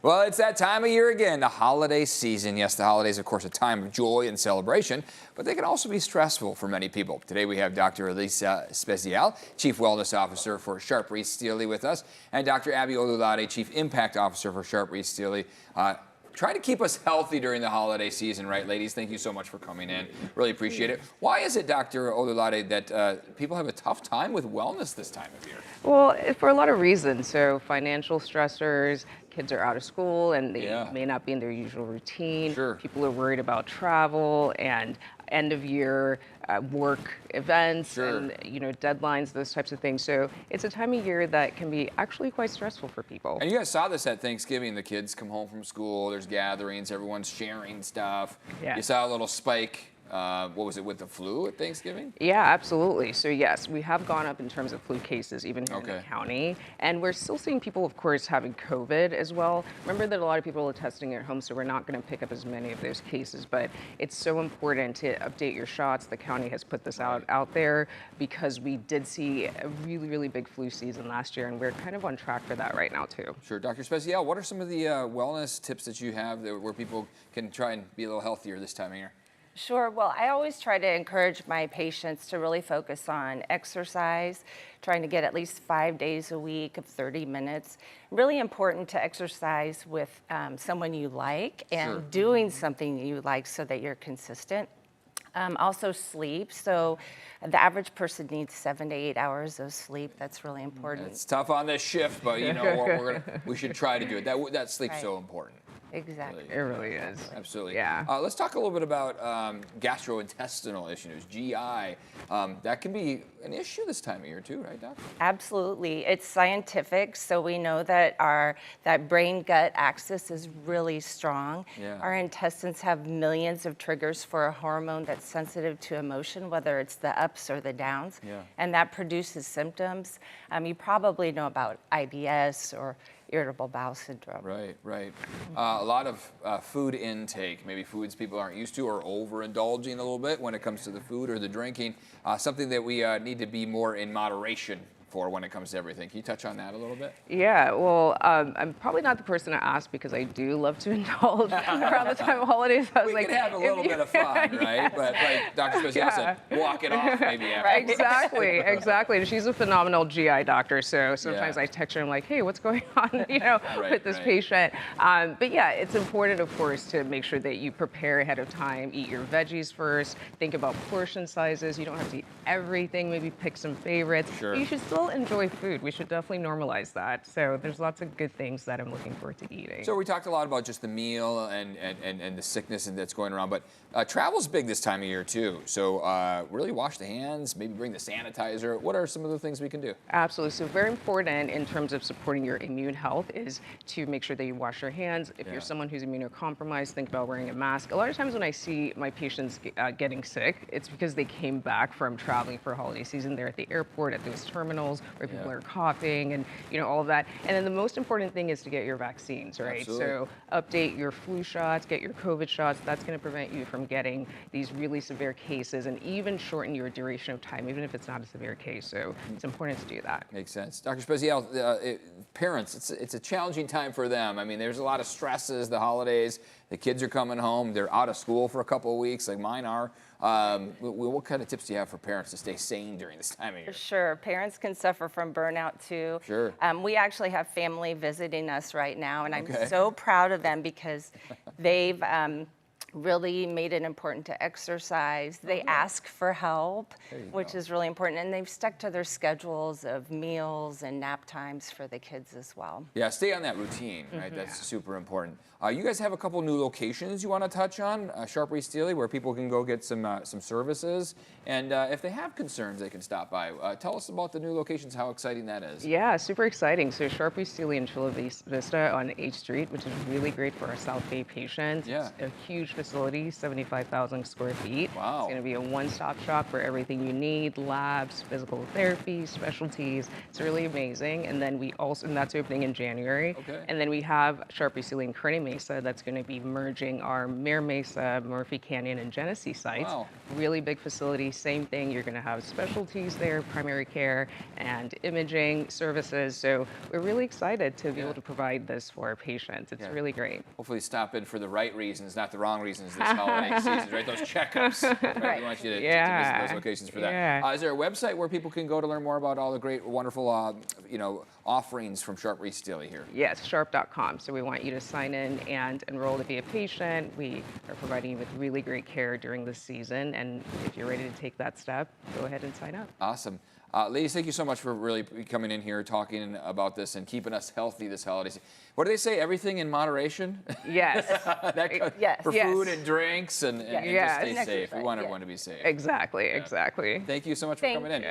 Well, it's that time of year again, the holiday season. Yes, the holidays, of course, a time of joy and celebration, but they can also be stressful for many people. Today we have Dr. Alissa Speziale, Chief Wellness Officer for Sharp Reed Steely with us, and Dr. Abi Olulade, Chief Impact Officer for Sharp Reed Steely. Trying to keep us healthy during the holiday season, right, ladies? Thank you so much for coming in. Really appreciate it. Why is it, Dr. Olulade, that people have a tough time with wellness this time of year? Well, for a lot of reasons. So financial stressors, kids are out of school and they may not be in their usual routine. Sure. People are worried about travel and end of year work events and deadlines, those types of things. So it's a time of year that can be actually quite stressful for people. And you guys saw this at Thanksgiving. The kids come home from school, there's gatherings, everyone's sharing stuff. Yeah. You saw a little spike. What was it, with the flu at Thanksgiving? Yeah, absolutely. So yes, we have gone up in terms of flu cases, even here in the county. And we're still seeing people, of course, having COVID as well. Remember that a lot of people are testing at home, so we're not going to pick up as many of those cases. But it's so important to update your shots. The county has put this out there because we did see a really, really big flu season last year, and we're kind of on track for that right now, too. Sure. Dr. Speziale, what are some of the wellness tips that you have where people can try and be a little healthier this time of year? Sure. Well, I always try to encourage my patients to really focus on exercise, trying to get at least 5 days a week of 30 minutes. Really important to exercise with someone you like and doing something you like so that you're consistent. Also sleep. So the average person needs 7 to 8 hours of sleep. That's really important. It's tough on this shift, but you know what, we should try to do it. That sleep's so important. Exactly. It really is. Absolutely. Yeah. Let's talk a little bit about gastrointestinal issues, GI. That can be an issue this time of year too, right, Doc? Absolutely. It's scientific, so we know that that brain-gut axis is really strong. Yeah. Our intestines have millions of triggers for a hormone that's sensitive to emotion, whether it's the ups or the downs, and that produces symptoms. You probably know about IBS or irritable bowel syndrome. Right, right. A lot of food intake, maybe foods people aren't used to or overindulging a little bit when it comes to the food or the drinking, something that we need to be more in moderation for when it comes to everything. Can you touch on that a little bit? Yeah, well, I'm probably not the person to ask because I do love to indulge around the time of holidays. I was we can have a little bit of fun, right? But like Dr. Speziale said, walk it off maybe after. Exactly, exactly. And she's a phenomenal GI doctor, so sometimes I text her, I'm like, hey, what's going on, with this patient? But yeah, it's important, of course, to make sure that you prepare ahead of time, eat your veggies first, think about portion sizes. You don't have to eat everything, maybe pick some favorites. Sure. You should still enjoy food. We should definitely normalize that. So there's lots of good things that I'm looking forward to eating. So we talked a lot about just the meal and the sickness that's going around, but travel's big this time of year too. So really wash the hands, maybe bring the sanitizer. What are some of the things we can do? Absolutely. So very important in terms of supporting your immune health is to make sure that you wash your hands. If you're someone who's immunocompromised, think about wearing a mask. A lot of times when I see my patients getting sick, it's because they came back from traveling for holiday season. They're at the airport, at those terminals where people are coughing and all of that. And then the most important thing is to get your vaccines, right? Absolutely. So update your flu shots, get your COVID shots. That's going to prevent you from getting these really severe cases and even shorten your duration of time, even if it's not a severe case. So it's important to do that. Makes sense. Dr. Speziale, parents, it's a challenging time for them. I mean, there's a lot of stresses, the holidays, the kids are coming home, they're out of school for a couple of weeks, like mine are. What kind of tips do you have for parents to stay sane during this time of year? Sure. Parents can suffer from burnout too. Sure. We actually have family visiting us right now, and I'm so proud of them because they've really made it important to exercise. They ask for help, which is really important, and they've stuck to their schedules of meals and nap times for the kids as well. Yeah, stay on that routine, right? That's super important. You guys have a couple new locations you want to touch on, Sharp Reed Steely, where people can go get some services, and if they have concerns, they can stop by. Tell us about the new locations, how exciting that is. Yeah, super exciting. So Sharp Reed Steely in Chula Vista on H Street, which is really great for our South Bay patients. Yeah. It's a huge facility. facility, 75,000 square feet. Wow. It's going to be a one-stop shop for everything you need, labs, physical therapy, specialties. It's really amazing. And then and that's opening in January. Okay. And then we have Sharp Resealing in Kearney Mesa that's going to be merging our Mare Mesa, Murphy Canyon, and Genesee sites. Wow. Really big facility, same thing. You're going to have specialties there, primary care and imaging services. So we're really excited to be able to provide this for our patients. It's really great. Hopefully stop in for the right reasons, not the wrong reasons this holiday season, right? Those checkups. Right? We want you to visit those locations for that. Yeah. Is there a website where people can go to learn more about all the great, wonderful, offerings from Sharp Resealing here? Yes, sharp.com. So we want you to sign in and enroll to be a patient. We are providing you with really great care during this season. And if you're ready to take that step, go ahead and sign up. Awesome. Ladies, thank you so much for really coming in here, talking about this, and keeping us healthy this holiday season. What do they say? Everything in moderation? Yes. Yes. For food and drinks and just stay And safe. We want exercise, everyone to be safe. Exactly. Thank you so much for coming in.